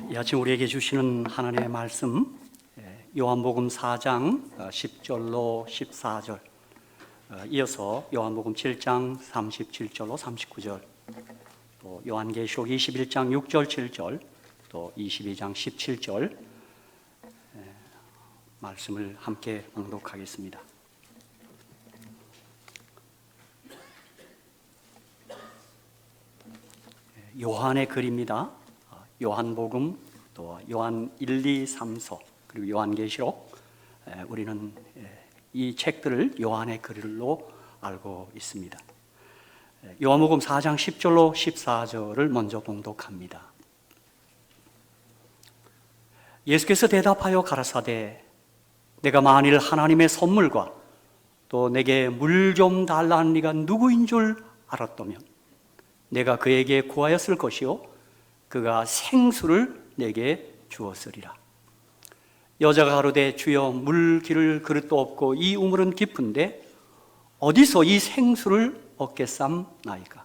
이 아침 우리에게 주시는 하나님의 말씀, 요한복음 4장 10절로 14절, 이어서 요한복음 7장 37절로 39절, 또 요한계시록 21장 6절 7절, 또 22장 17절 말씀을 함께 봉독하겠습니다. 요한의 글입니다. 요한복음, 또 요한 1, 2, 3서, 그리고 요한계시록, 우리는 이 책들을 요한의 글로 알고 있습니다. 요한복음 4장 10절로 14절을 먼저 봉독합니다. 예수께서 대답하여 가라사대, 내가 만일 하나님의 선물과 또 내게 물 좀 달라는 이가 누구인 줄 알았다면 내가 그에게 구하였을 것이요 그가 생수를 내게 주었으리라. 여자가 가로되 주여 물 기를 그릇도 없고 이 우물은 깊은데 어디서 이 생수를 얻겠삼나이까.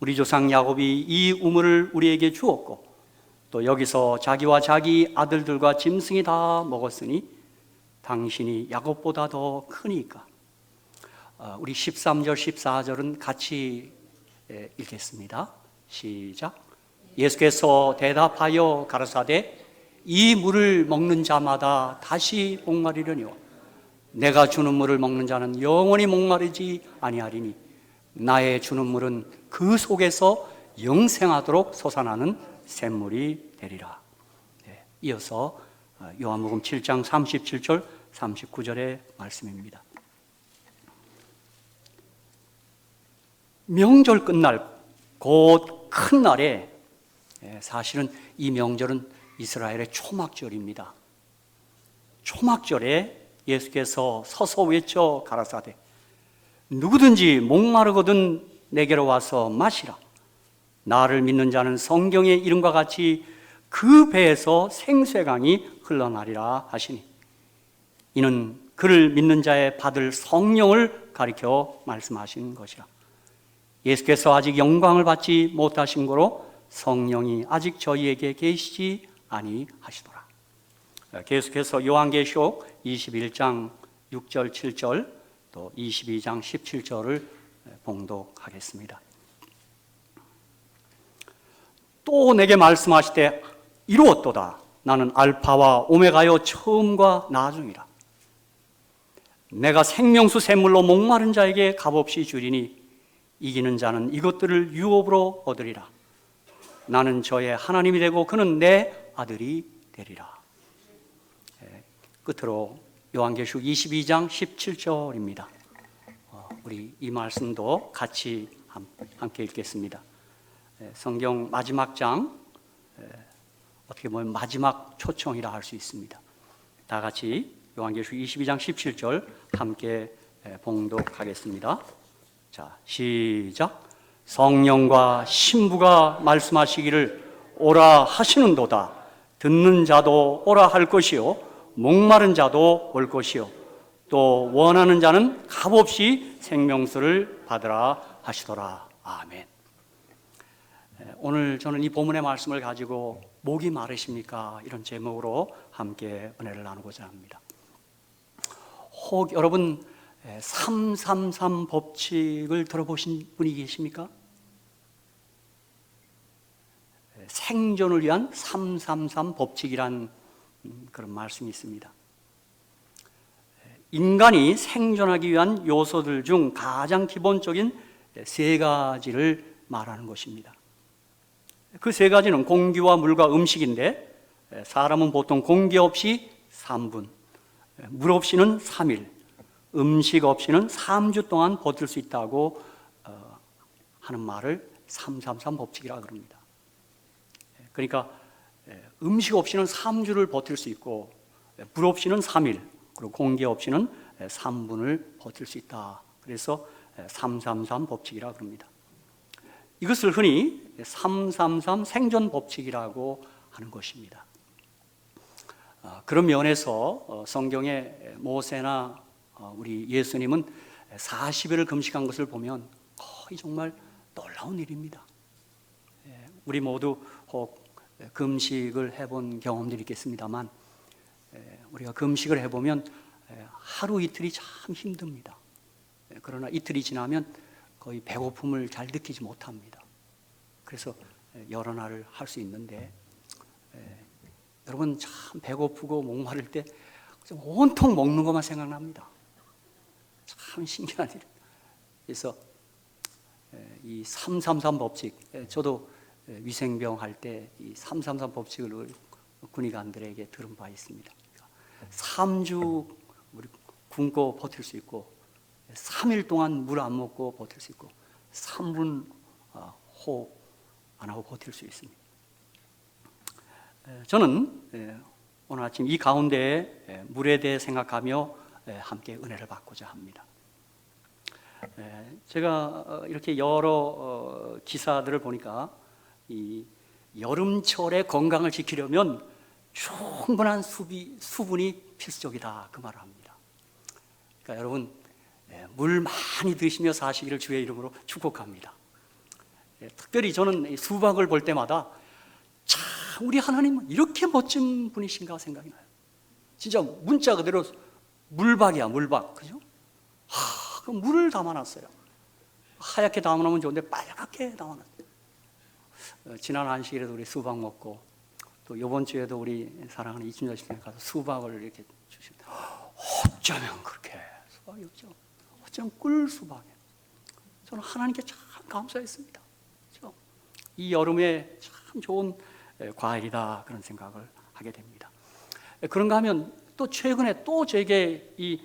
우리 조상 야곱이 이 우물을 우리에게 주었고 또 여기서 자기와 자기 아들들과 짐승이 다 먹었으니 당신이 야곱보다 더 크니까. 우리 13절 14절은 같이 읽겠습니다. 시작. 예수께서 대답하여 가라사대 이 물을 먹는 자마다 다시 목마르려니와 내가 주는 물을 먹는 자는 영원히 목마르지 아니하리니 나의 주는 물은 그 속에서 영생하도록 솟아나는 샘물이 되리라. 이어서 요한복음 7장 37절 39절의 말씀입니다. 명절 끝날 곧 큰 날에, 사실은 이 명절은 이스라엘의 초막절입니다. 초막절에 예수께서 서서 외쳐 가라사대 누구든지 목마르거든 내게로 와서 마시라. 나를 믿는 자는 성경의 이름과 같이 그 배에서 생수의 강이 흘러나리라 하시니 이는 그를 믿는 자의 받을 성령을 가리켜 말씀하신 것이라. 예수께서 아직 영광을 받지 못하신 거로 성령이 아직 저희에게 계시지 아니하시더라. 계속해서 요한계시록 21장 6절 7절 또 22장 17절을 봉독하겠습니다. 또 내게 말씀하시되 이루었도다. 나는 알파와 오메가요 처음과 나중이라. 내가 생명수 샘물로 목마른 자에게 값없이 주리니 이기는 자는 이것들을 유업으로 얻으리라. 나는 저의 하나님이 되고 그는 내 아들이 되리라. 끝으로 요한계시록 22장 17절입니다. 우리 이 말씀도 같이 함께 읽겠습니다. 성경 마지막 장, 어떻게 보면 마지막 초청이라 할 수 있습니다. 다 같이 요한계시록 22장 17절 함께 봉독하겠습니다. 자, 시작. 성령과 신부가 말씀하시기를 오라 하시는도다. 듣는 자도 오라 할 것이요 목마른 자도 올 것이요 또 원하는 자는 값없이 생명수를 받으라 하시더라. 아멘. 오늘 저는 이 본문의 말씀을 가지고 목이 마르십니까? 이런 제목으로 함께 은혜를 나누고자 합니다. 혹 여러분 333 법칙을 들어보신 분이 계십니까? 생존을 위한 333 법칙이란 그런 말씀이 있습니다. 인간이 생존하기 위한 요소들 중 가장 기본적인 세 가지를 말하는 것입니다. 그 세 가지는 공기와 물과 음식인데, 사람은 보통 공기 없이 3분, 물 없이는 3일, 음식 없이는 3주 동안 버틸 수 있다고 하는 말을 333 법칙이라 그럽니다. 그러니까 음식 없이는 3주를 버틸 수 있고 물 없이는 3일, 그리고 공기 없이는 3분을 버틸 수 있다. 그래서 333 법칙이라 그럽니다. 이것을 흔히 333 생존 법칙이라고 하는 것입니다. 그런 면에서 성경의 모세나 우리 예수님은 40일을 금식한 것을 보면 거의 정말 놀라운 일입니다. 우리 모두 혹 금식을 해본 경험들이 있겠습니다만 우리가 금식을 해보면 하루 이틀이 참 힘듭니다. 그러나 이틀이 지나면 거의 배고픔을 잘 느끼지 못합니다. 그래서 여러 날을 할 수 있는데 여러분 참 배고프고 목마를 때 온통 먹는 것만 생각납니다. 참 신기한 일. 그래서 이 333 법칙, 저도 위생병 할 때 이 333 법칙을 군의관들에게 들은 바 있습니다. 3주 우리 굶고 버틸 수 있고 3일 동안 물 안 먹고 버틸 수 있고 3분 호흡 안 하고 버틸 수 있습니다. 저는 오늘 아침 이 가운데 물에 대해 생각하며 함께 은혜를 받고자 합니다. 제가 이렇게 여러 기사들을 보니까 이 여름철에 건강을 지키려면 충분한 수분이 필수적이다 그 말을 합니다. 그러니까 여러분 물 많이 드시며 사시기를 주의 이름으로 축복합니다. 특별히 저는 수박을 볼 때마다 참 우리 하나님은 이렇게 멋진 분이신가 생각이 나요. 진짜 문자 그대로 물박이야, 물박, 그죠? 그 물을 담아놨어요. 하얗게 담아놓으면 좋은데 빨갛게 담아놨어요. 지난 안식일에도 우리 수박 먹고 또 이번 주에도 우리 사랑하는 이춘자 씨께 가서 수박을 이렇게 주시는데 어쩌면 그렇게 수박이 없죠. 어쩌면 꿀 수박이에요. 저는 하나님께 참 감사했습니다. 그렇죠? 이 여름에 참 좋은 과일이다 그런 생각을 하게 됩니다. 그런가 하면 또 최근에 또 제게 이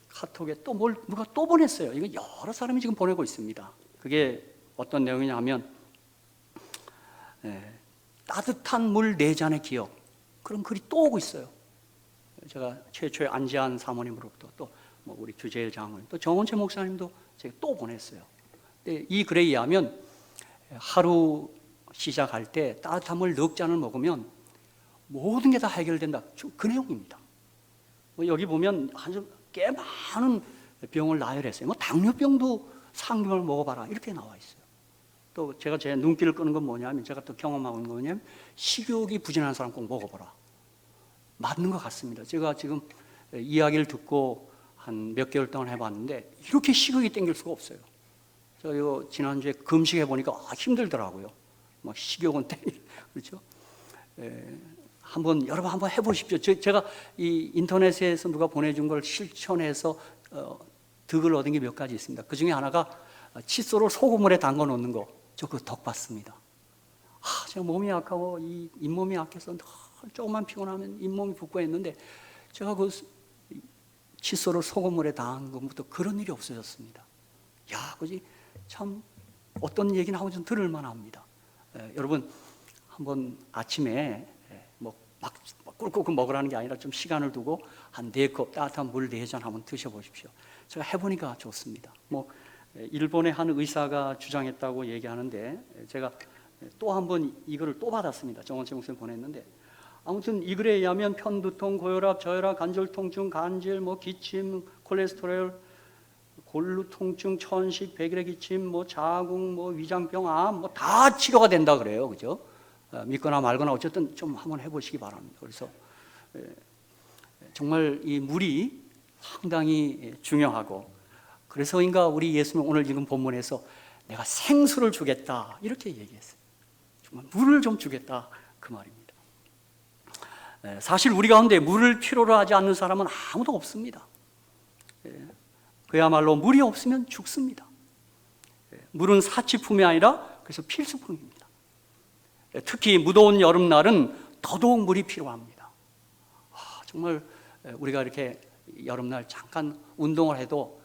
카톡에 또 누가 또 보냈어요. 이거 여러 사람이 지금 보내고 있습니다. 그게 어떤 내용이냐 하면 따뜻한 물 4잔의 기억 그런 글이 또 오고 있어요. 제가 최초의 안지한 사모님으로부터 또 뭐 우리 주재일 장로님 또 정원채 목사님도 제가 또 보냈어요. 근데 이 글에 의하면 하루 시작할 때 따뜻한 물 4잔을 먹으면 모든 게 다 해결된다. 그 내용입니다. 여기 보면 아주 꽤 많은 병을 나열했어요. 뭐 당뇨병도 상금을 먹어봐라 이렇게 나와 있어요. 또 제가 제 눈길을 끄는 건 뭐냐면 제가 또 경험하고 있는 건 뭐냐면 식욕이 부진한 사람 꼭 먹어보라. 맞는 것 같습니다. 제가 지금 이야기를 듣고 한 몇 개월 동안 해봤는데 이렇게 식욕이 땡길 수가 없어요. 저 이거 지난주에 금식해 보니까 힘들더라고요. 막 식욕은 그렇죠? 여러분 한번 해보십시오. 제가 이 인터넷에서 누가 보내준 걸 실천해서 득을 얻은 게 몇 가지 있습니다. 그 중에 하나가 칫솔을 소금물에 담궈 놓는 거. 저 그거 덕 받습니다. 제가 몸이 약하고 이 잇몸이 약해서 조금만 피곤하면 잇몸이 붓고 했는데 제가 그 칫솔을 소금물에 담근부터 그런 일이 없어졌습니다. 야, 그지 참 어떤 얘기나 하고 좀 들을 만합니다. 여러분 한번 아침에 뭐 막 꿀꿀 먹으라는 게 아니라 좀 시간을 두고 한 4컵 따뜻한 물 4잔 한번 드셔보십시오. 제가 해보니까 좋습니다. 뭐 일본의 한 의사가 주장했다고 얘기하는데 제가 또 한번 이거를 또 받았습니다. 정원채 목사님 보냈는데 아무튼 이 글에 의하면 편두통, 고혈압, 저혈압, 관절통증, 간질, 뭐 기침, 콜레스테롤, 골루 통증, 천식, 백일의 기침, 뭐 자궁, 뭐 위장병, 암, 뭐 다 치료가 된다 그래요, 그죠? 믿거나 말거나 어쨌든 좀 한번 해보시기 바랍니다. 그래서 정말 이 물이 상당히 중요하고 그래서인가 우리 예수님 오늘 지금 본문에서 내가 생수를 주겠다 이렇게 얘기했어요. 정말 물을 좀 주겠다 그 말입니다. 사실 우리 가운데 물을 필요로 하지 않는 사람은 아무도 없습니다. 그야말로 물이 없으면 죽습니다. 물은 사치품이 아니라 그래서 필수품입니다. 특히 무더운 여름날은 더더욱 물이 필요합니다. 정말 우리가 이렇게 여름날 잠깐 운동을 해도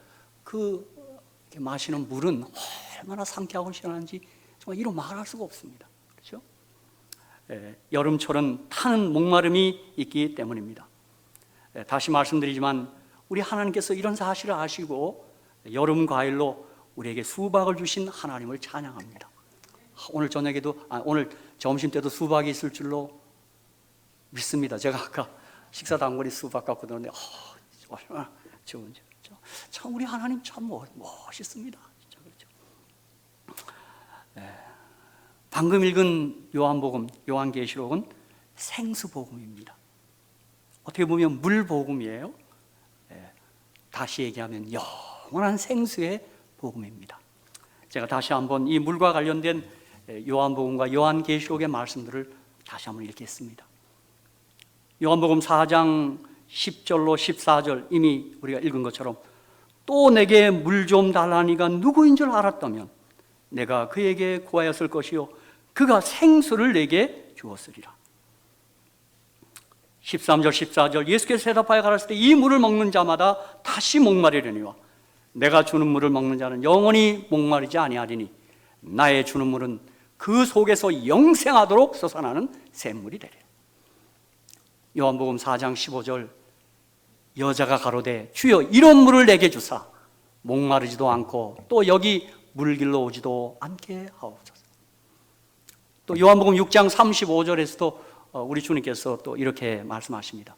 이렇게 마시는 물은 얼마나 상쾌하고 시원한지 정말 이루 말할 수가 없습니다. 그렇죠? 여름철은 타는 목마름이 있기 때문입니다. 다시 말씀드리지만 우리 하나님께서 이런 사실을 아시고 여름 과일로 우리에게 수박을 주신 하나님을 찬양합니다. 오늘 저녁에도 오늘 점심 때도 수박이 있을 줄로 믿습니다. 제가 아까 식사 단거리 수박 갖고 들었는데 얼마나 좋은지. 그렇죠? 참 우리 하나님 참 멋있습니다. 진짜 그렇죠. 방금 읽은 요한복음, 요한계시록은 생수복음입니다. 어떻게 보면 물복음이에요. 다시 얘기하면 영원한 생수의 복음입니다. 제가 다시 한번 이 물과 관련된 요한복음과 요한계시록의 말씀들을 다시 한번 읽겠습니다. 요한복음 4장 10절로 14절 이미 우리가 읽은 것처럼 또 내게 물 좀 달라니가 누구인 줄 알았다면 내가 그에게 구하였을 것이요 그가 생수를 내게 주었으리라. 13절 14절 예수께서 대답하여 가라사대 이 물을 먹는 자마다 다시 목마르려니와 내가 주는 물을 먹는 자는 영원히 목마르지 아니하리니 나의 주는 물은 그 속에서 영생하도록 솟아나는 샘물이 되리라. 요한복음 4장 15절 여자가 가로되 주여 이런 물을 내게 주사 목마르지도 않고 또 여기 물길로 오지도 않게 하옵소서. 또 요한복음 6장 35절에서도 우리 주님께서 또 이렇게 말씀하십니다.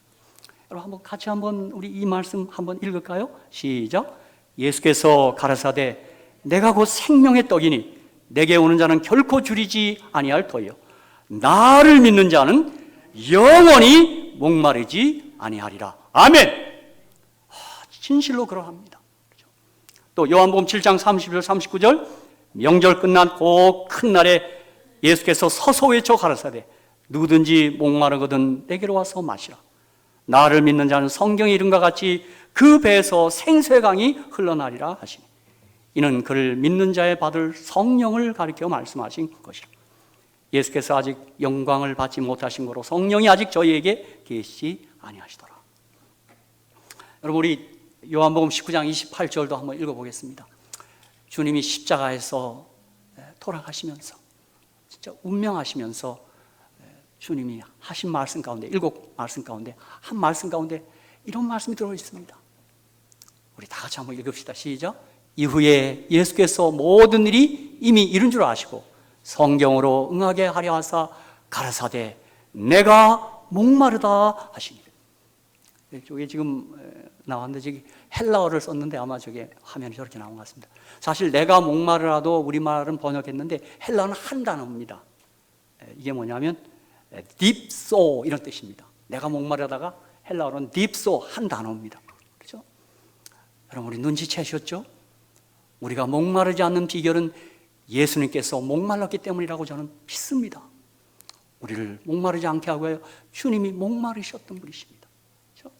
여러분 한번 같이 한번 우리 이 말씀 한번 읽을까요? 시작. 예수께서 가라사대 내가 곧 생명의 떡이니 내게 오는 자는 결코 줄이지 아니할 터이요 나를 믿는 자는 영원히 목마르지 아니하리라. 아멘. 진실로 그러합니다. 또 요한복음 7장 30절 39절 명절 끝난 그 큰 날에 예수께서 서서 외쳐 가라사대 누구든지 목마르거든 내게로 와서 마시라. 나를 믿는 자는 성경의 이름과 같이 그 배에서 생수의 강이 흘러나리라 하시니 이는 그를 믿는 자에 받을 성령을 가리켜 말씀하신 것이라. 예수께서 아직 영광을 받지 못하신 거로 성령이 아직 저희에게 계시지 아니하시더라. 여러분 우리 요한복음 19장 28절도 한번 읽어보겠습니다. 주님이 십자가에서 돌아가시면서 진짜 운명하시면서 주님이 하신 말씀 가운데 7말씀 가운데 한 말씀 가운데 이런 말씀이 들어있습니다. 우리 다 같이 한번 읽읍시다. 시작. 이후에 예수께서 모든 일이 이미 이룬 줄 아시고 성경으로 응하게 하려 하사 가라사대 내가 목마르다 하시니. 저게 지금 나왔는데 저기 헬라어를 썼는데 아마 저게 화면이 저렇게 나온 것 같습니다. 사실 내가 목마르라도 우리말은 번역했는데 헬라어는 한 단어입니다. 이게 뭐냐면 딥소 이런 뜻입니다. 내가 목마르다가 헬라어로는 딥소 한 단어입니다. 그렇죠? 여러분 우리 눈치채셨죠? 우리가 목마르지 않는 비결은 예수님께서 목말랐기 때문이라고 저는 믿습니다. 우리를 목마르지 않게 하고요 주님이 목마르셨던 분이십니다. 그렇죠?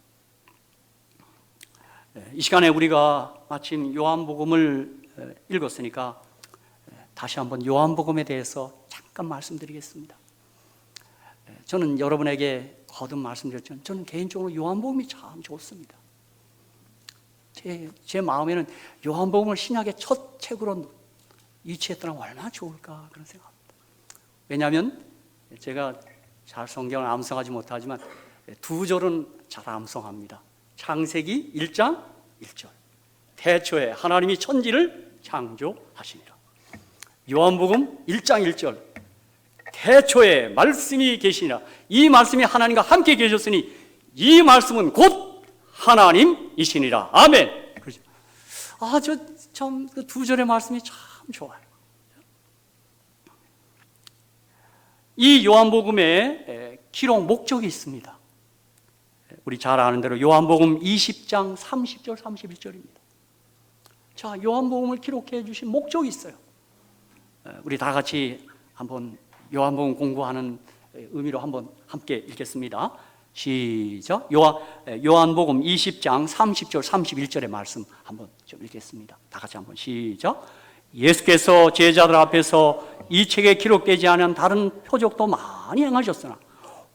이 시간에 우리가 마침 요한복음을 읽었으니까 다시 한번 요한복음에 대해서 잠깐 말씀드리겠습니다. 저는 여러분에게 거듭 말씀드렸지만 저는 개인적으로 요한복음이 참 좋습니다. 제 마음에는 요한복음을 신약의 첫 책으로 유치했더라면 얼마나 좋을까 그런 생각합니다. 왜냐하면 제가 잘 성경을 암송하지 못하지만 두 절은 잘 암송합니다. 창세기 1장 1절 태초에 하나님이 천지를 창조하시니라. 요한복음 1장 1절 태초에 말씀이 계시니라. 이 말씀이 하나님과 함께 계셨으니 이 말씀은 곧 하나님이시니라. 아멘. 그렇죠? 저 참 그 두 절의 말씀이 참 좋아요. 이 요한복음에 기록 목적이 있습니다. 우리 잘 아는 대로 요한복음 20장 30절 31절입니다. 자, 요한복음을 기록해 주신 목적이 있어요. 우리 다 같이 한번 요한복음 공부하는 의미로 한번 함께 읽겠습니다. 시작. 요한복음 20장 30절 31절의 말씀 한번 좀 읽겠습니다. 다 같이 한번 시작. 예수께서 제자들 앞에서 이 책에 기록되지 않은 다른 표적도 많이 행하셨으나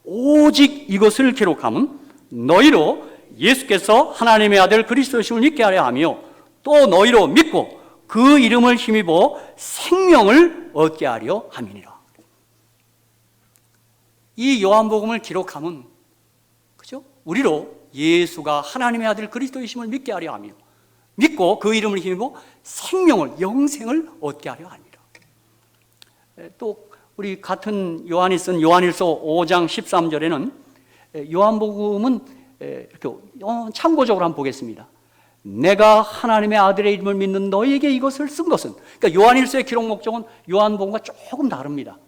오직 이것을 기록함은 너희로 예수께서 하나님의 아들 그리스도심을 믿게 하려 하며 또 너희로 믿고 그 이름을 힘입어 생명을 얻게 하려 함이니라. 이 요한복음을 기록함은 그죠? 우리로 예수가 하나님의 아들 그리스도이심을 믿게 하려 하며 믿고 그 이름을 힘입어 생명을 영생을 얻게 하려 합니다. 또 우리 같은 요한이 쓴 요한일서 5장 13절에는 요한복음은 이렇게 참고적으로 한번 보겠습니다. 내가 하나님의 아들의 이름을 믿는 너희에게 이것을 쓴 것은, 그러니까 요한일서의 기록 목적은 요한복음과 조금 다릅니다.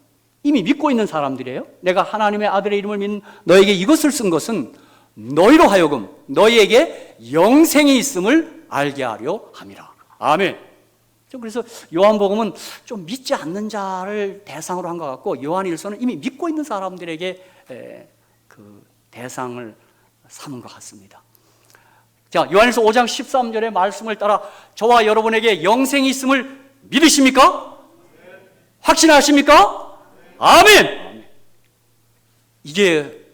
이미 믿고 있는 사람들이에요. 내가 하나님의 아들의 이름을 믿는 너에게 이것을 쓴 것은 너희로 하여금 너희에게 영생이 있음을 알게 하려 함이라. 아멘. 그래서 요한복음은 좀 믿지 않는 자를 대상으로 한 것 같고, 요한일서는 이미 믿고 있는 사람들에게 그 대상을 삼은 것 같습니다. 자, 요한일서 5장 13절의 말씀을 따라 저와 여러분에게 영생이 있음을 믿으십니까? 확신하십니까? 아멘! 이게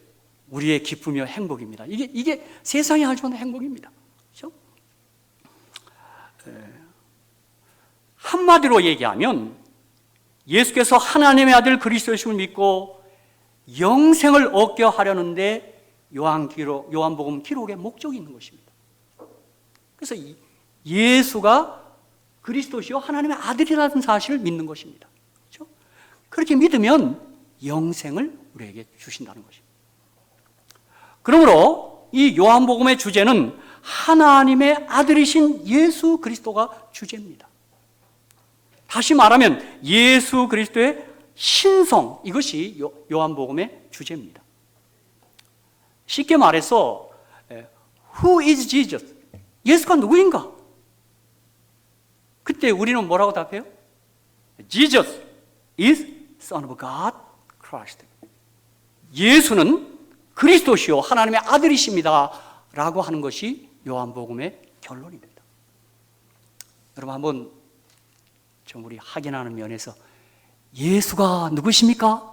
우리의 기쁨이요 행복입니다. 이게 세상이 할 수 없는 행복입니다. 그렇죠? 한마디로 얘기하면 예수께서 하나님의 아들 그리스도이심을 믿고 영생을 얻게 하려는데 요한복음 기록에 목적이 있는 것입니다. 그래서 예수가 그리스도시요 하나님의 아들이라는 사실을 믿는 것입니다. 그렇죠? 그렇게 믿으면 영생을 우리에게 주신다는 것입니다. 그러므로 이 요한복음의 주제는 하나님의 아들이신 예수 그리스도가 주제입니다. 다시 말하면 예수 그리스도의 신성, 이것이 요한복음의 주제입니다. 쉽게 말해서 Who is Jesus? 예수가 누구인가? 그때 우리는 뭐라고 답해요? Jesus is Son of God Christ. 예수는 그리스도시요 하나님의 아들이십니다 라고 하는 것이 요한복음의 결론입니다. 여러분 한번 좀 우리 확인하는 면에서 예수가 누구십니까?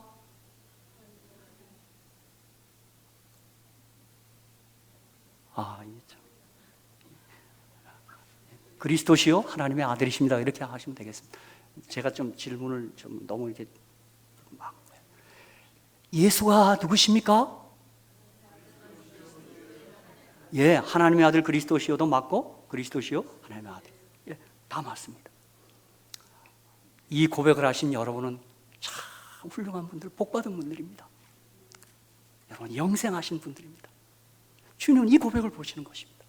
그리스도시요 하나님의 아들이십니다. 이렇게 하시면 되겠습니다. 제가 좀 질문을 좀 너무 이렇게 막 예수가 누구십니까? 예, 하나님의 아들 그리스도시요도 맞고 그리스도시요 하나님의 아들. 예, 다 맞습니다. 이 고백을 하신 여러분은 참 훌륭한 분들, 복받은 분들입니다. 여러분 영생하신 분들입니다. 주님은 이 고백을 보시는 것입니다.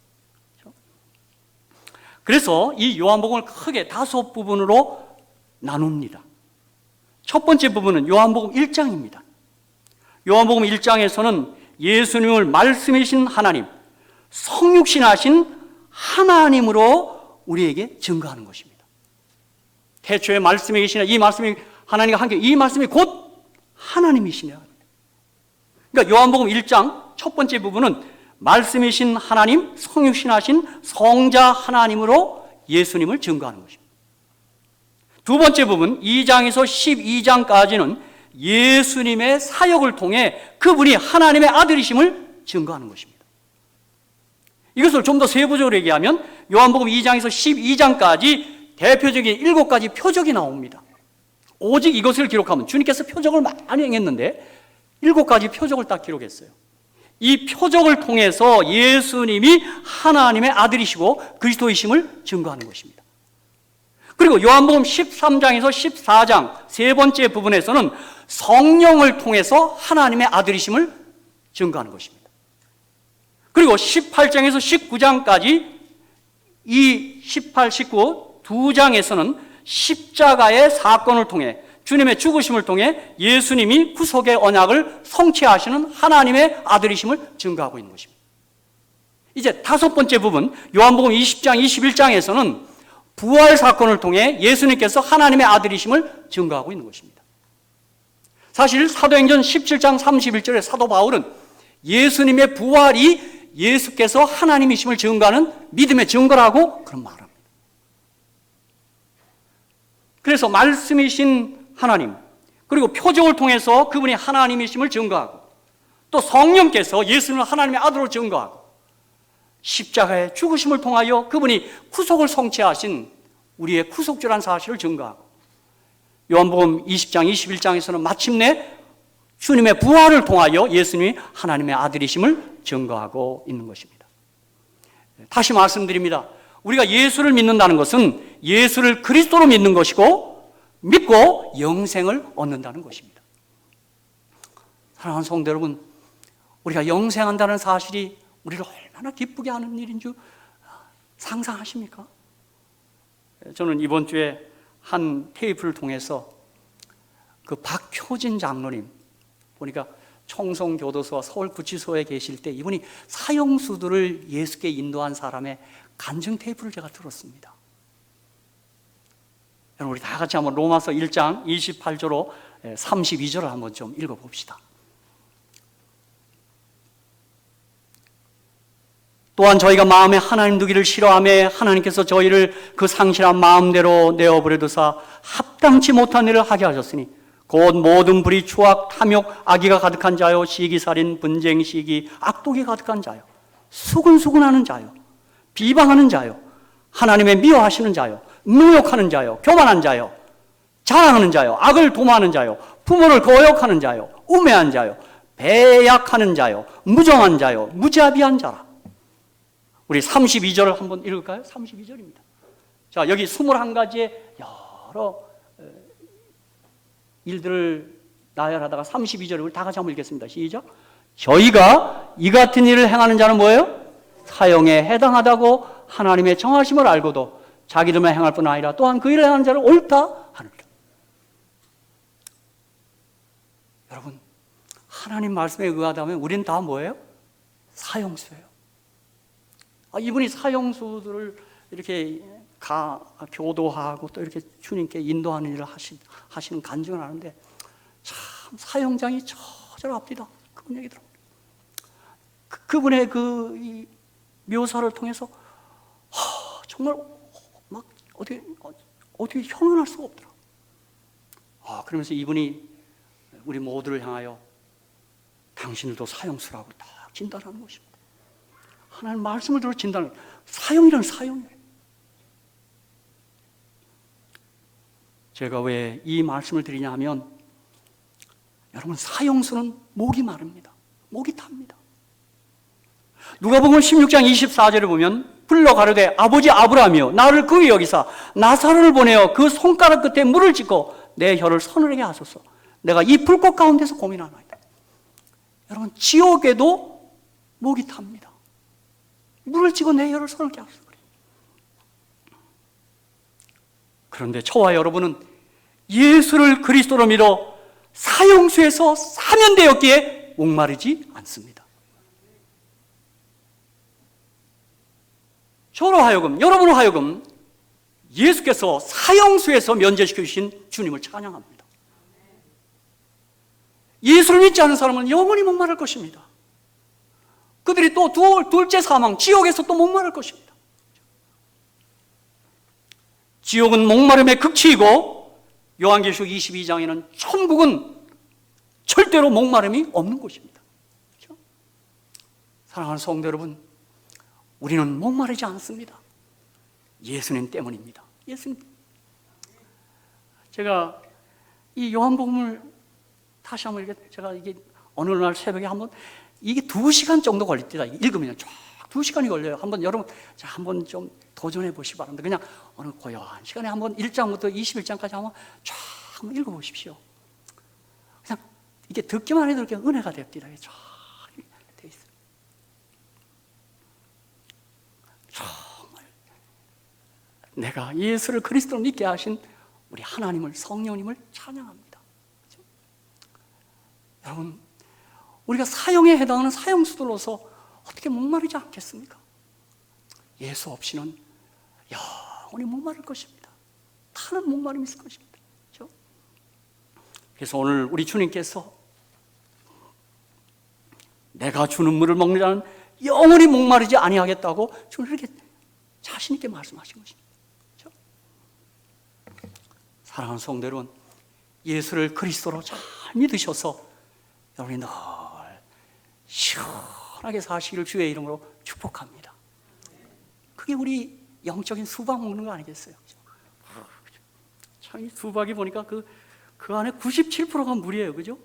그래서 이 요한복음을 크게 5 부분으로 나눕니다. 첫 번째 부분은 요한복음 1장입니다. 요한복음 1장에서는 예수님을 말씀이신 하나님, 성육신하신 하나님으로 우리에게 증거하는 것입니다. 태초에 말씀이 계시나 이 말씀이 하나님과 함께 이 말씀이 곧 하나님이시냐. 그러니까 요한복음 1장 첫 번째 부분은 말씀이신 하나님, 성육신하신 성자 하나님으로 예수님을 증거하는 것입니다. 두 번째 부분 2장에서 12장까지는 예수님의 사역을 통해 그분이 하나님의 아들이심을 증거하는 것입니다. 이것을 좀 더 세부적으로 얘기하면 요한복음 2장에서 12장까지 대표적인 7가지 표적이 나옵니다. 오직 이것을 기록하면 주님께서 표적을 많이 행했는데 7가지 표적을 딱 기록했어요. 이 표적을 통해서 예수님이 하나님의 아들이시고 그리스도이심을 증거하는 것입니다. 그리고 요한복음 13장에서 14장 세 번째 부분에서는 성령을 통해서 하나님의 아들이심을 증거하는 것입니다. 그리고 18장에서 19장까지 이 18, 19 두 장에서는 십자가의 사건을 통해 주님의 죽으심을 통해 예수님이 구속의 언약을 성취하시는 하나님의 아들이심을 증거하고 있는 것입니다. 이제 5번째 부분 요한복음 20장, 21장에서는 부활 사건을 통해 예수님께서 하나님의 아들이심을 증거하고 있는 것입니다. 사실 사도행전 17장 31절에 사도 바울은 예수님의 부활이 예수께서 하나님이심을 증거하는 믿음의 증거라고 그런 말을 합니다. 그래서 말씀이신 하나님, 그리고 표적을 통해서 그분이 하나님이심을 증거하고 또 성령께서 예수님을 하나님의 아들로 증거하고 십자가의 죽으심을 통하여 그분이 구속을 성취하신 우리의 구속주라는 사실을 증거하고 요한복음 20장, 21장에서는 마침내 주님의 부활을 통하여 예수님이 하나님의 아들이심을 증거하고 있는 것입니다. 다시 말씀드립니다. 우리가 예수를 믿는다는 것은 예수를 그리스도로 믿는 것이고 믿고 영생을 얻는다는 것입니다. 사랑하는 성도 여러분, 우리가 영생한다는 사실이 우리를 얼마나 기쁘게 하는 일인 줄 상상하십니까? 저는 이번 주에 한 테이프를 통해서 그 박효진 장로님 보니까 청송교도소와 서울구치소에 계실 때 이분이 사형수들을 예수께 인도한 사람의 간증 테이프를 제가 들었습니다. 우리 다 같이 한번 로마서 1장 28절로 32절을 한번 좀 읽어봅시다. 또한 저희가 마음에 하나님 두기를 싫어하며 하나님께서 저희를 그 상실한 마음대로 내어버려 두사 합당치 못한 일을 하게 하셨으니 곧 모든 불의, 추악, 탐욕, 악의가 가득한 자요, 시기살인, 분쟁, 시기, 악독이 가득한 자요, 수근수근하는 자요, 비방하는 자요, 하나님의 미워하시는 자요, 무욕하는 자요, 교만한 자요, 자랑하는 자요, 악을 도모하는 자요, 부모를 거역하는 자요, 우매한 자요, 배약하는 자요, 무정한 자요, 무자비한 자라. 우리 32절을 한번 읽을까요? 32절입니다. 자, 여기 21가지의 여러 일들을 나열하다가 32절을 우리 다 같이 한번 읽겠습니다. 시작. 저희가 이 같은 일을 행하는 자는 뭐예요? 사형에 해당하다고 하나님의 정하심을 알고도 자기들만 행할 뿐 아니라 또한 그 일을 행하는 자를 옳다 하느니라. 여러분, 하나님 말씀에 의하다면 우리는 다 뭐예요? 사형수예요. 이분이 사형수들을 이렇게 교도하고 또 이렇게 주님께 인도하는 일을 하시는 간증을 하는데 참 사형장이 처절합니다. 그분 얘기 들어봅니다. 그분의 이 묘사를 통해서 정말 막 어떻게 형언할 수가 없더라고요. 그러면서 이분이 우리 모두를 향하여 당신들도 사형수라고 딱 진단하는 것입니다. 하나님 말씀을 들어 진단을, 사형이란 사형이에요. 제가 왜 이 말씀을 드리냐 하면 여러분, 사형수는 목이 마릅니다. 목이 탑니다. 누가복음 16장 24절에 보면 불러 가로되 아버지 아브라함이여 나를 그리 여기사 나사로를 보내어 그 손가락 끝에 물을 찍고 내 혀를 서늘하게 하소서. 내가 이 불꽃 가운데서 고민하나이다. 여러분, 지옥에도 목이 탑니다. 물을 찍어 내 혀를 서늘하게 하소서. 그런데 저와 여러분은 예수를 그리스도로 믿어 사형수에서 사면되었기에 목마르지 않습니다. 저로 하여금, 여러분으로 하여금 예수께서 사형수에서 면제시켜 주신 주님을 찬양합니다. 예수를 믿지 않은 사람은 영원히 목마를 것입니다. 그들이 또 둘째 사망, 지옥에서 또 목마를 것입니다. 지옥은 목마름의 극치이고 요한계시록 22장에는 천국은 절대로 목마름이 없는 곳입니다. 그렇죠? 사랑하는 성도 여러분, 우리는 목마르지 않습니다. 예수님 때문입니다. 예수님. 제가 이 요한복음을 다시 한번 제가 이게 어느 날 새벽에 한번 이게 2시간 정도 걸릴 때다. 읽으면 쫙 2시간이 걸려요. 한번 여러분 한번 좀 도전해 보시기 바랍니다. 그냥 어느 고요한 시간에 한번 1장부터 21장까지 한번 쫙 한번 읽어 보십시오. 그냥 이게 듣기만 해도 이렇게 은혜가 됩니다. 쫙 돼 있어요. 정말 내가 예수를 그리스도로 믿게 하신 우리 하나님을, 성령님을 찬양합니다. 그렇죠? 여러분, 우리가 사형에 해당하는 사형수들로서 어떻게 목마르지 않겠습니까? 예수 없이는 영원히 목마를 것입니다. 타는 목마름이 있을 것입니다. 그렇죠? 그래서 오늘 우리 주님께서 내가 주는 물을 먹는 자는 영원히 목마르지 아니하겠다고 주님 이렇게 자신 있게 말씀하신 것입니다. 그렇죠? 사랑하는 성도 여러분, 예수를 그리스도로 잘 믿으셔서 여러분이 늘 시원하게 사시기를 주의 이름으로 축복합니다. 그게 우리 영적인 수박 먹는 거 아니겠어요? 참, 이 수박이 보니까 그 안에 97%가 물이에요. 그죠?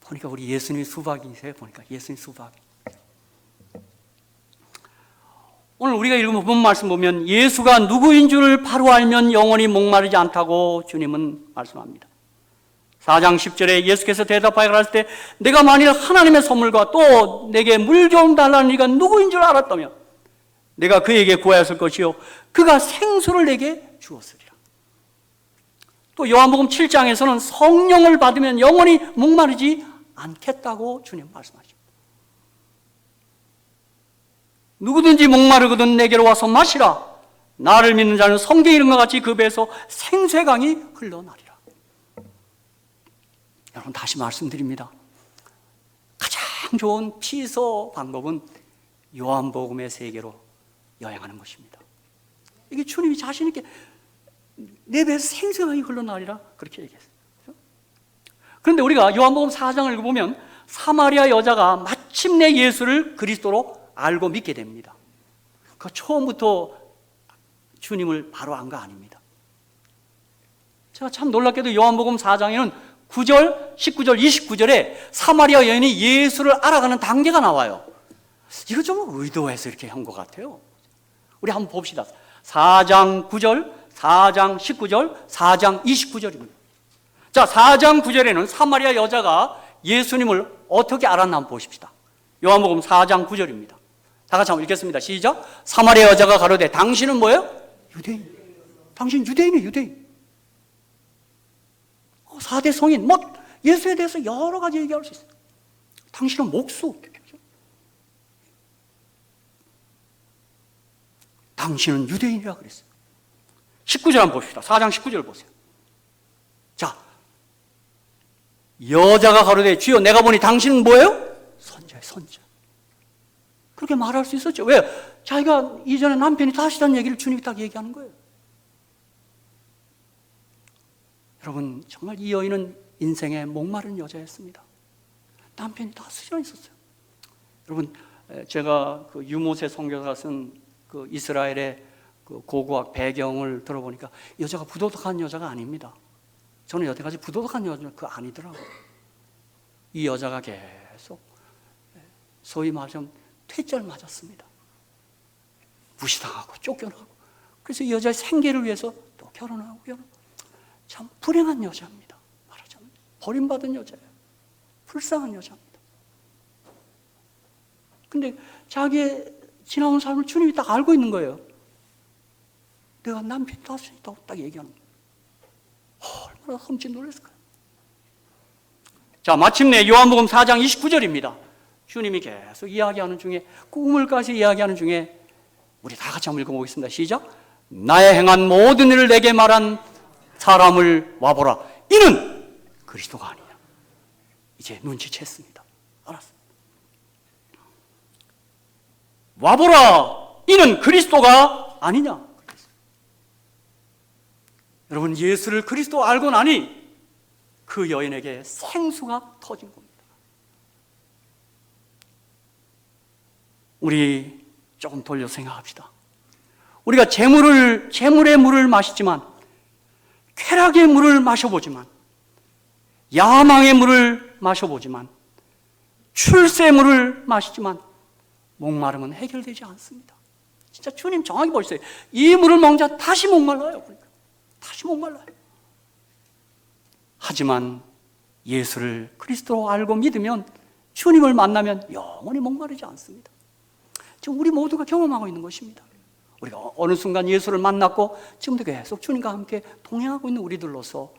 보니까 우리 예수님 수박이세요. 보니까 예수님 수박. 오늘 우리가 읽은 본 말씀 보면 예수가 누구인 줄을 바로 알면 영원히 목마르지 않다고 주님은 말씀합니다. 4장 10절에 예수께서 대답하여 가라사대 때 내가 만일 하나님의 선물과 또 내게 물 좀 달라는 이가 누구인 줄 알았다면 내가 그에게 구하였을 것이요 그가 생수를 내게 주었으리라. 또 요한복음 7장에서는 성령을 받으면 영원히 목마르지 않겠다고 주님 말씀하십니다. 누구든지 목마르거든 내게로 와서 마시라. 나를 믿는 자는 성경에 이른 것 같이 그 배에서 생수의 강이 흘러나리라. 여러분, 다시 말씀드립니다. 가장 좋은 피서 방법은 요한복음의 세계로 여행하는 것입니다. 이게 주님이 자신 있게 내 배에서 생수의 강이 흘러나리라 그렇게 얘기했어요. 그런데 우리가 요한복음 4장을 읽어보면 사마리아 여자가 마침내 예수를 그리스도로 알고 믿게 됩니다. 그 처음부터 주님을 바로 안 거 아닙니다. 제가 참 놀랍게도 요한복음 4장에는 9절, 19절, 29절에 사마리아 여인이 예수를 알아가는 단계가 나와요. 이거 좀 의도해서 이렇게 한 것 같아요. 우리 한번 봅시다. 4장 9절, 4장 19절, 4장 29절입니다. 자, 4장 9절에는 사마리아 여자가 예수님을 어떻게 알았나 한번 보십시다. 요한복음 4장 9절입니다. 다 같이 한번 읽겠습니다. 시작. 사마리아 여자가 가로되 당신은 뭐예요? 유대인. 당신 유대인이에요, 유대인. 4대 성인, 예수에 대해서 여러 가지 얘기할 수 있어요. 당신은 목수. 당신은 유대인이라 그랬어요. 19절 한번 봅시다. 4장 19절 보세요. 자, 여자가 가로되 주여 내가 보니 당신은 뭐예요? 선자예요, 선자. 그렇게 말할 수 있었죠. 왜요? 자기가 이전에 남편이 다시다는 얘기를 주님이 딱 얘기하는 거예요. 여러분, 정말 이 여인은 인생의 목마른 여자였습니다. 남편이 다 쓰여 있었어요. 여러분, 제가 그 유모세 선교사가 쓴 그 이스라엘의 그 고고학 배경을 들어보니까 여자가 부도덕한 여자가 아닙니다. 저는 여태까지 부도덕한 여자는 그 아니더라고요. 이 여자가 계속 소위 말하면 퇴짜를 맞았습니다. 무시당하고 쫓겨나고. 그래서 이 여자의 생계를 위해서 또 결혼하고 참 불행한 여자입니다. 말하자면 버림받은 여자예요. 불쌍한 여자입니다. 근데 자기의 지나온 삶을 주님이 딱 알고 있는 거예요. 내가 남편이 다시 있다고 딱 얘기하는 거예요. 얼마나 흠칫 놀랐을까요? 자, 마침내 요한복음 4장 29절입니다. 주님이 계속 이야기하는 중에, 꿈을까지 이야기하는 중에 우리 다 같이 한번 읽어보겠습니다. 시작. 나의 행한 모든 일을 내게 말한 사람을 와보라. 이는 그리스도가 아니냐. 이제 눈치챘습니다. 알았어요. 와보라. 이는 그리스도가 아니냐. 여러분, 예수를 그리스도 알고 나니 그 여인에게 생수가 터진 겁니다. 우리 조금 돌려 생각합시다. 우리가 재물의 물을 마시지만, 쾌락의 물을 마셔보지만, 야망의 물을 마셔보지만, 출세의 물을 마시지만 목마름은 해결되지 않습니다. 진짜 주님 정확히 보셨어요. 이 물을 먹는 자 다시 목말라요. 그러니까. 다시 목말라요. 하지만 예수를 그리스도로 알고 믿으면, 주님을 만나면 영원히 목마르지 않습니다. 지금 우리 모두가 경험하고 있는 것입니다. 우리가 어느 순간 예수를 만났고 지금도 계속 주님과 함께 동행하고 있는 우리들로서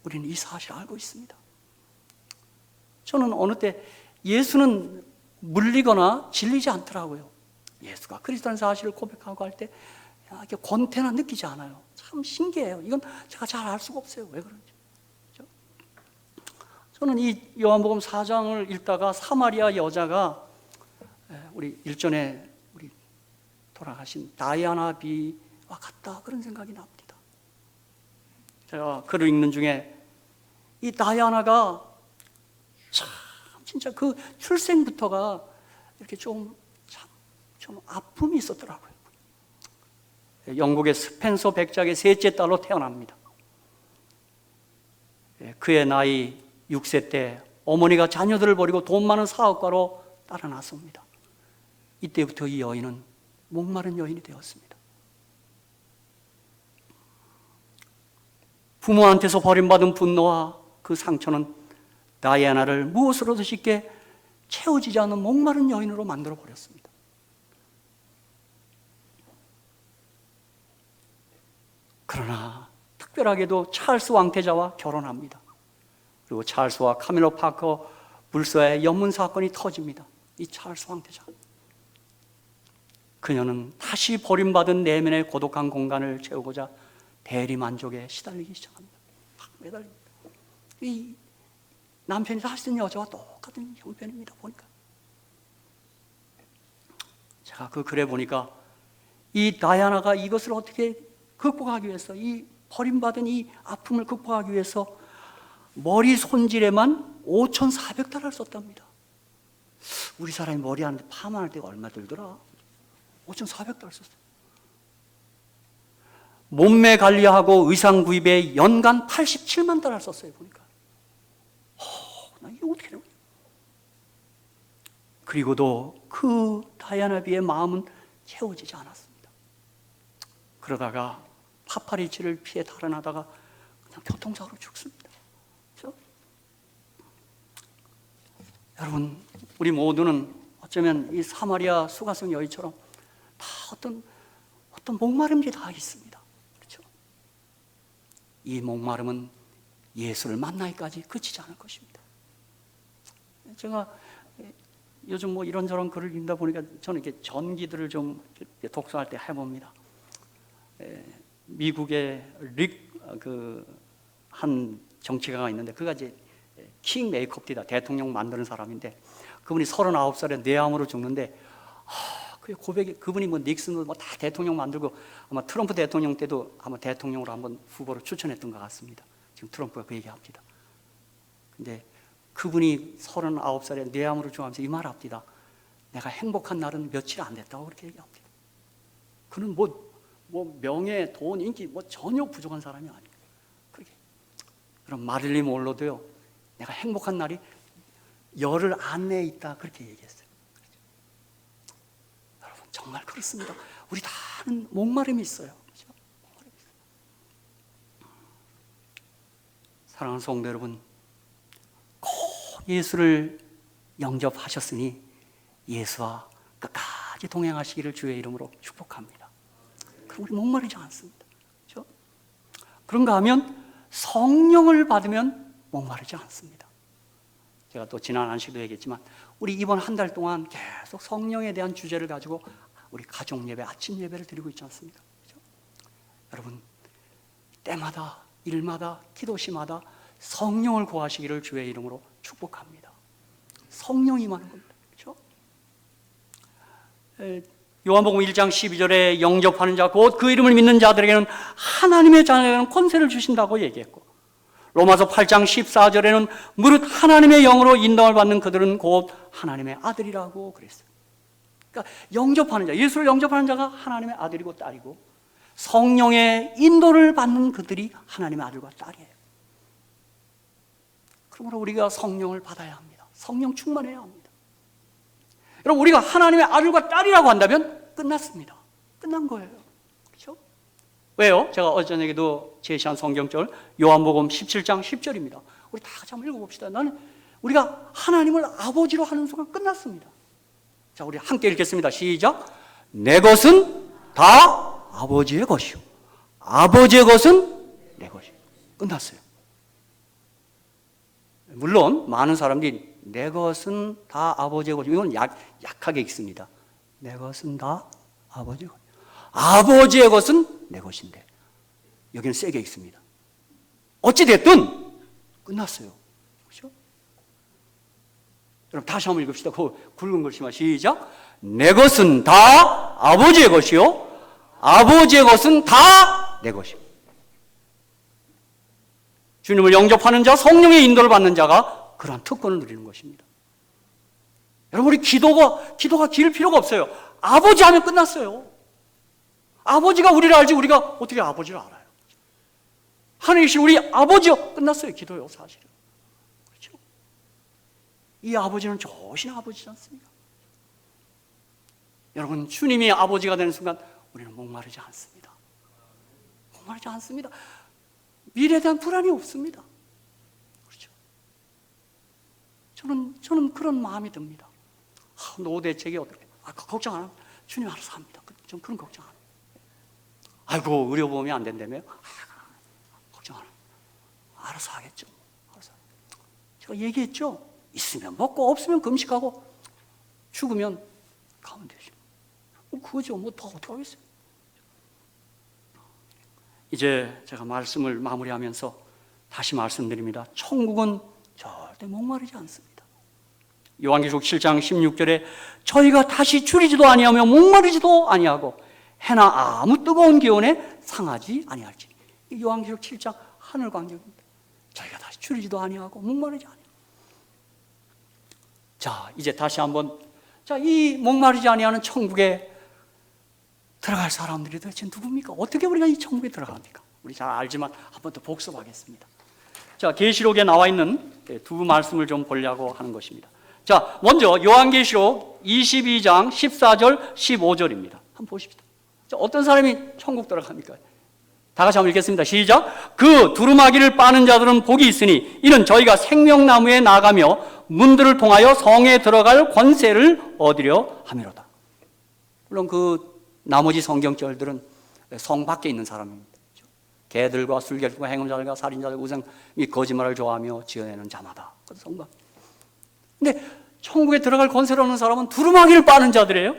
우리는 이 사실을 알고 있습니다. 저는 어느 때 예수는 물리거나 질리지 않더라고요. 예수가 그리스도라는 사실을 고백하고 할 때 이렇게 권태나 느끼지 않아요. 참 신기해요. 이건 제가 잘 알 수가 없어요. 왜 그런지. 그렇죠? 저는 이 요한복음 4장을 읽다가 사마리아 여자가 우리 일전에 우리 돌아가신 다이아나 비와 같다, 그런 생각이 납니다. 제가 글을 읽는 중에 이 다이아나가 참 진짜 그 출생부터가 이렇게 좀 아픔이 있었더라고요. 영국의 스펜서 백작의 셋째 딸로 태어납니다. 그의 나이 6세 때 어머니가 자녀들을 버리고 돈 많은 사업가로 따라 나섭니다. 이때부터 이 여인은 목마른 여인이 되었습니다. 부모한테서 버림받은 분노와 그 상처는 다이아나를 무엇으로도 쉽게 채워지지 않는 목마른 여인으로 만들어 버렸습니다. 그러나 특별하게도 찰스 왕태자와 결혼합니다. 그리고 찰스와 카밀로 파커 불서의 연문 사건이 터집니다. 이 찰스 왕태자, 그녀는 다시 버림받은 내면의 고독한 공간을 채우고자 대리만족에 시달리기 시작합니다. 막 매달립니다. 이 남편이 사실은 여자와 똑같은 형편입니다. 보니까 제가 그 글에 보니까 이 다이아나가 이것을 어떻게 극복하기 위해서, 이 버림받은 이 아픔을 극복하기 위해서 머리 손질에만 5,400달러를 썼답니다. 우리 사람이 머리 하는데 파마할 때가 얼마 들더라? 5,400달러 썼어요. 몸매 관리하고 의상 구입에 연간 87만 달러를 썼어요. 보니까 나 이게 어떻게 되냐. 그리고도 그 다이아나비의 마음은 채워지지 않았습니다. 그러다가 파파리치를 피해 달아나다가 그냥 교통사고로 죽습니다. 그렇죠? 여러분, 우리 모두는 어쩌면 이 사마리아 수가성 여인처럼 다 어떤 목마름이 다 있습니다. 그렇죠? 이 목마름은 예수를 만나기까지 그치지 않을 것입니다. 제가 요즘 뭐 이런저런 글을 읽다 보니까 저는 이렇게 전기들을 좀 독서할 때 해봅니다. 미국의 한 정치가가 있는데, 그가 이제 킹 메이크업이다, 대통령 만드는 사람인데, 그분이 39살에 뇌암으로 죽는데, 그 고백이, 그분이 뭐 닉슨도 뭐 다 대통령 만들고, 아마 트럼프 대통령 때도 아마 대통령으로 한번 후보로 추천했던 것 같습니다. 지금 트럼프가 그 얘기합니다. 근데 그분이 39살에 뇌암으로 죽으면서 이 말 합니다. 내가 행복한 날은 며칠 안 됐다고 그렇게 얘기합니다. 그는 뭐 명예, 돈, 인기 뭐 전혀 부족한 사람이 아니에요. 그렇게. 그럼 마릴린 monroe도요, 내가 행복한 날이 열흘 안내에 있다, 그렇게 얘기했어요. 그렇죠? 여러분, 정말 그렇습니다. 우리 다는 목마름이 있어요. 그렇죠? 목마름이 있어요. 사랑하는 성도 여러분, 꼭 예수를 영접하셨으니 예수와 끝까지 동행하시기를 주의 이름으로 축복합니다. 그럼 우리 목마르지 않습니다. 그렇죠? 그런가 하면 성령을 받으면 목마르지 않습니다. 제가 또 지난 안식도 얘기했지만, 우리 이번 한 달 동안 계속 성령에 대한 주제를 가지고 우리 가족 예배, 아침 예배를 드리고 있지 않습니까? 그렇죠? 여러분, 때마다, 일마다, 기도시마다 성령을 구하시기를 주의 이름으로 축복합니다. 성령이 임하는 겁니다. 그렇죠? 요한복음 1장 12절에 영접하는 자, 곧 그 이름을 믿는 자들에게는 하나님의 자녀에게는 권세를 주신다고 얘기했고, 로마서 8장 14절에는 무릇 하나님의 영으로 인도를 받는 그들은 곧 하나님의 아들이라고 그랬어요. 그러니까 영접하는 자, 예수를 영접하는 자가 하나님의 아들이고 딸이고, 성령의 인도를 받는 그들이 하나님의 아들과 딸이에요. 그러므로 우리가 성령을 받아야 합니다. 성령 충만해야 합니다. 여러분, 우리가 하나님의 아들과 딸이라고 한다면 끝났습니다. 끝난 거예요. 그렇죠? 왜요? 제가 어제 저녁에도 제시한 성경절 요한복음 17장 10절입니다. 우리 다 같이 한번 읽어봅시다. 우리가 하나님을 아버지로 하는 순간 끝났습니다. 자, 우리 함께 읽겠습니다. 시작. 내 것은 다 아버지의 것이요, 아버지의 것은 내 것이요. 끝났어요. 물론 많은 사람들이 내 것은 다 아버지의 것이요, 이건 약하게 읽습니다. 내 것은 다 아버지의 것, 아버지의 것은 내 것인데, 여기는 세게 읽습니다. 어찌됐든 끝났어요. 그렇죠? 여러분 다시 한번 읽읍시다. 그 굵은 글씨만 시작. 내 것은 다 아버지의 것이요, 아버지의 것은 다 내 것이요. 주님을 영접하는 자, 성령의 인도를 받는 자가 그러한 특권을 누리는 것입니다. 여러분, 우리 기도가 길 필요가 없어요. 아버지 하면 끝났어요. 아버지가 우리를 알지 우리가 어떻게 아버지를 알아요? 하늘에 계신 우리 아버지요, 끝났어요. 기도요, 사실은. 그렇죠? 이 아버지는 좋으신 아버지지 않습니까? 여러분, 주님이 아버지가 되는 순간 우리는 목마르지 않습니다. 목마르지 않습니다. 미래에 대한 불안이 없습니다. 그렇죠? 저는 그런 마음이 듭니다. 노후 대책이 어떻게? 걱정 안 합니다. 주님 알아서 합니다. 전 그런 걱정 안 합니다. 아이고, 의료보험이 안 된다며요? 알아서 하겠죠. 알아서. 제가 얘기했죠. 있으면 먹고 없으면 금식하고 죽으면 가면 되죠. 그거죠. 뭐 더 어떻게 하겠어요. 이제 제가 말씀을 마무리하면서 다시 말씀드립니다. 천국은 절대 목마르지 않습니다. 요한계시록 7장 16절에 저희가 다시 줄이지도 아니하며 목마르지도 아니하고 해나 아무 뜨거운 기온에 상하지 아니할지. 요한계시록 7장 하늘 광경입니다. 저희가 다시 줄이지도 아니하고 목마르지 아니하고. 자, 이제 다시 한번 이 목마르지 아니하는 천국에 들어갈 사람들이 도대체 누굽니까? 어떻게 우리가 이 천국에 들어갑니까? 우리 잘 알지만 한 번 더 복습하겠습니다. 자, 계시록에 나와 있는 두 말씀을 좀 보려고 하는 것입니다. 자, 먼저 요한계시록 22장 14절 15절입니다. 한번 보십시다. 자, 어떤 사람이 천국 들어갑니까? 다 같이 한번 읽겠습니다. 시작. 그 두루마기를 빠는 자들은 복이 있으니 이는 저희가 생명나무에 나가며 문들을 통하여 성에 들어갈 권세를 얻으려 함이로다. 물론 그 나머지 성경절들은 성 밖에 있는 사람입니다. 개들과 술객들과 행음자들과 살인자들, 우상 및 거짓말을 좋아하며 지어내는 자마다. 성 밖. 근데 천국에 들어갈 권세를 얻는 사람은 두루마기를 빠는 자들이에요.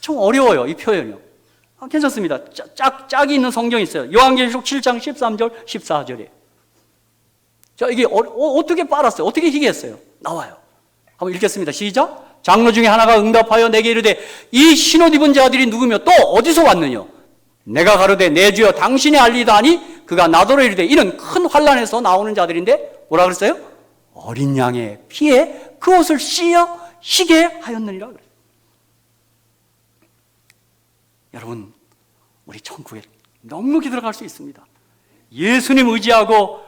좀 어려워요, 이 표현이요. 괜찮습니다. 짝이 있는 성경이 있어요. 요한계시록 7장 13절, 14절이에요. 자, 이게 어떻게 빨았어요? 어떻게 희귀했어요? 나와요. 한번 읽겠습니다. 시작. 장로 중에 하나가 응답하여 내게 이르되 이 신옷 입은 자들이 누구며 또 어디서 왔느냐? 내가 가로되 내 주여 당신이 알리다 하니 그가 나더러 이르되 이는 큰 환란에서 나오는 자들인데 뭐라 그랬어요? 어린 양의 피에 그 옷을 씌어 희게 하였느니라 그랬어요. 여러분, 우리 천국에 넉넉히 들어갈 수 있습니다. 예수님 의지하고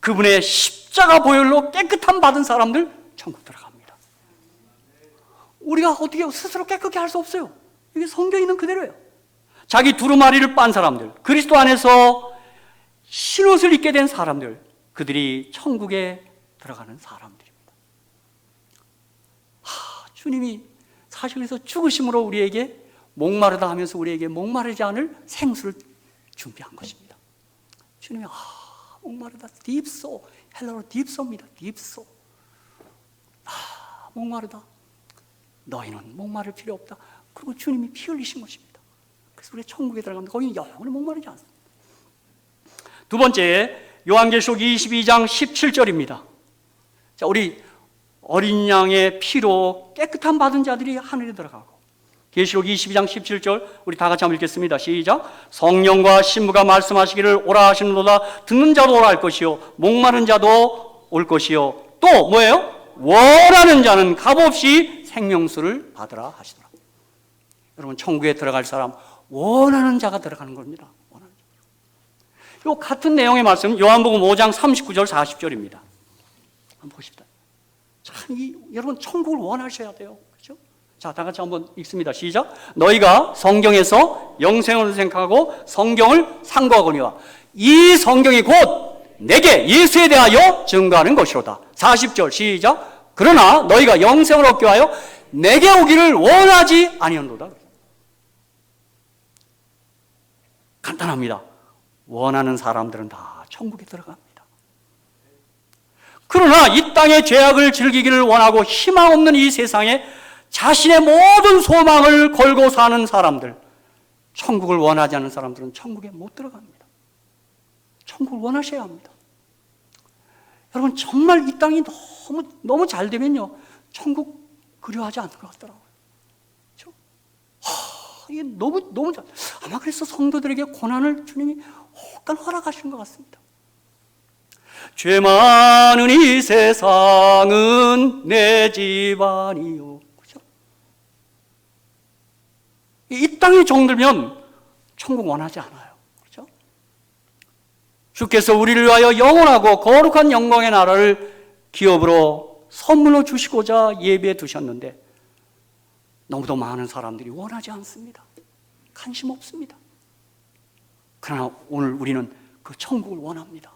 그분의 십자가 보혈로 깨끗함 받은 사람들 천국 들어갑니다. 우리가 어떻게 스스로 깨끗게 할 수 없어요. 이게 성경에 있는 그대로예요. 자기 두루마리를 빤 사람들, 그리스도 안에서 신옷을 입게 된 사람들, 그들이 천국에 들어가는 사람들입니다. 주님이 사실 그래서 죽으심으로 우리에게 목마르다 하면서 우리에게 목마르지 않을 생수를 준비한 것입니다. 주님이 목마르다, 딥소, 헬라어로 딥소입니다. 딥소. 목마르다. 너희는 목마를 필요 없다. 그리고 주님이 피 흘리신 것입니다. 그래서 우리 천국에 들어가면 거기는 영원히 목마르지 않습니다. 두 번째, 요한계시록 22장 17절입니다. 자, 우리 어린 양의 피로 깨끗함 받은 자들이 하늘에 들어가고, 계시록 22장 17절 우리 다 같이 한번 읽겠습니다. 시작. 성령과 신부가 말씀하시기를 오라 하시는도다. 듣는 자도 오라 할 것이요 목마른 자도 올 것이요 또 뭐예요? 원하는 자는 값없이 생명수를 받으라 하시더라. 여러분, 천국에 들어갈 사람 원하는 자가 들어가는 겁니다. 원하는 자. 이 같은 내용의 말씀 요한복음 5장 39절 40절입니다. 한번 보십시다. 여러분 천국을 원하셔야 돼요. 그렇죠? 자, 다 같이 한번 읽습니다. 시작. 너희가 성경에서 영생을 생각하고 성경을 상고하거니와 이 성경이 곧 내게 예수에 대하여 증거하는 것이로다. 40절 시작. 그러나 너희가 영생을 얻기 위하여 내게 오기를 원하지 아니하노라. 간단합니다. 원하는 사람들은 다 천국에 들어갑니다. 그러나 이 땅의 죄악을 즐기기를 원하고 희망 없는 이 세상에 자신의 모든 소망을 걸고 사는 사람들, 천국을 원하지 않는 사람들은 천국에 못 들어갑니다. 천국을 원하셔야 합니다. 여러분, 정말 이 땅이 너무 잘 되면요, 천국 그리워하지 않을 것 같더라고요. 그렇죠? 이게 너무 잘. 아마 그래서 성도들에게 고난을 주님이 혹간 허락하신 것 같습니다. 죄 많은 이 세상은 내 집안이요. 그렇죠? 이 땅에 정들면 천국 원하지 않아요. 그렇죠? 주께서 우리를 위하여 영원하고 거룩한 영광의 나라를 기업으로 선물로 주시고자 예비해 두셨는데 너무도 많은 사람들이 원하지 않습니다. 관심 없습니다. 그러나 오늘 우리는 그 천국을 원합니다.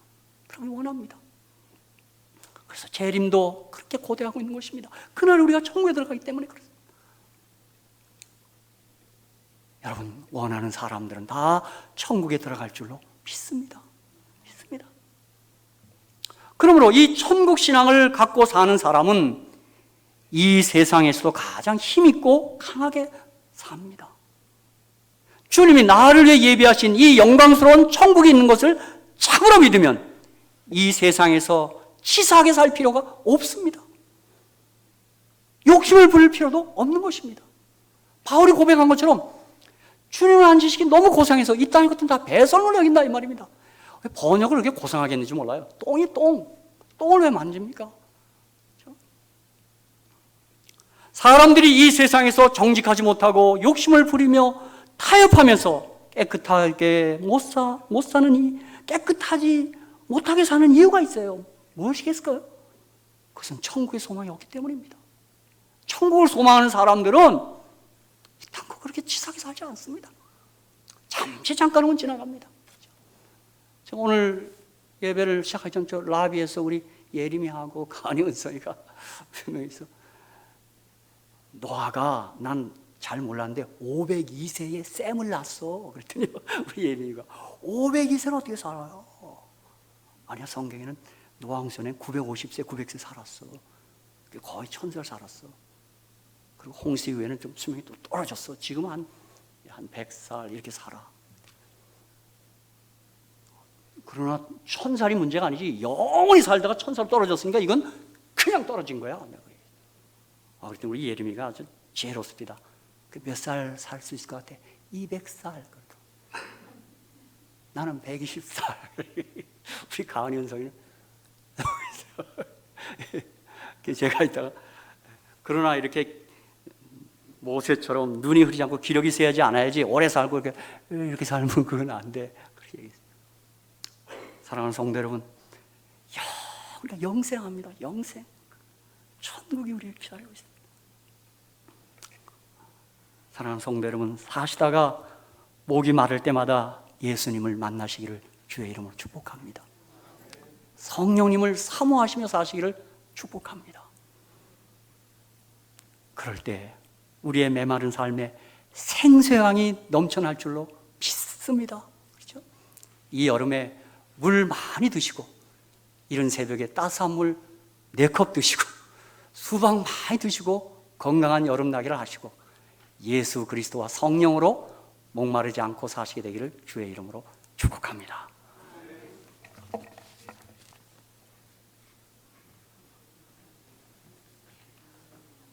그러면 원합니다. 그래서 재림도 그렇게 고대하고 있는 것입니다. 그날 우리가 천국에 들어가기 때문에 그렇습니다. 여러분, 원하는 사람들은 다 천국에 들어갈 줄로 믿습니다. 믿습니다. 그러므로 이 천국 신앙을 갖고 사는 사람은 이 세상에서도 가장 힘있고 강하게 삽니다. 주님이 나를 위해 예비하신 이 영광스러운 천국이 있는 것을 참으로 믿으면 이 세상에서 치사하게 살 필요가 없습니다. 욕심을 부릴 필요도 없는 것입니다. 바울이 고백한 것처럼 주님을 안 지시기 너무 고상해서 이 땅의 것은 다 배설물 여긴다 이 말입니다. 왜 번역을 그렇게 고상하게 했는지 몰라요. 똥이 똥을 왜 만집니까? 사람들이 이 세상에서 정직하지 못하고 욕심을 부리며 타협하면서 깨끗하게 못 사느니 깨끗하지 못하게 사는 이유가 있어요. 무엇이겠을까요? 그것은 천국의 소망이 없기 때문입니다. 천국을 소망하는 사람들은 이 땅과 그렇게 치사하게 살지 않습니다. 잠깐은 지나갑니다. 오늘 예배를 시작하기 전 저 라비에서 우리 예림이하고 간이 은성이가 분명히서 노아가 난 잘 몰랐는데 502세에 셈을 낳았어. 그랬더니 우리 예림이가 502세는 어떻게 살아요? 아니야, 성경에는 노아 후손에 950세, 900세 살았어. 거의 1000살 살았어. 그리고 홍수 이후에는 좀 수명이 또 떨어졌어. 지금은 한 100살 이렇게 살아. 그러나 1000살이 문제가 아니지 영원히 살다가 1000살 떨어졌으니까 이건 그냥 떨어진 거야. 그랬더니 우리 예림이가 아주 지혜롭습니다. 몇 살 살 수 있을 것 같아? 200살. 나는 120살. 우리 가은이 현성이는 제가 있다가 그러나 이렇게 모세처럼 눈이 흐리지 않고 기력이 세지 않아야지 오래 살고 이렇게 살면 그건 안 돼. 그렇게 얘기했어요. 사랑하는 성도 여러분, 우리가 영생합니다. 영생. 천국이 우리를 기다리고 있습니다. 사랑하는 성도 여러분, 사시다가 목이 마를 때마다 예수님을 만나시기를 주의 이름으로 축복합니다. 성령님을 사모하시며 사시기를 축복합니다. 그럴 때 우리의 메마른 삶에 생수양이 넘쳐날 줄로 믿습니다. 그렇죠? 이 여름에 물 많이 드시고 이른 새벽에 따스한 물 4컵 드시고 수박 많이 드시고 건강한 여름나기를 하시고 예수 그리스도와 성령으로 목마르지 않고 사시게 되기를 주의 이름으로 축복합니다.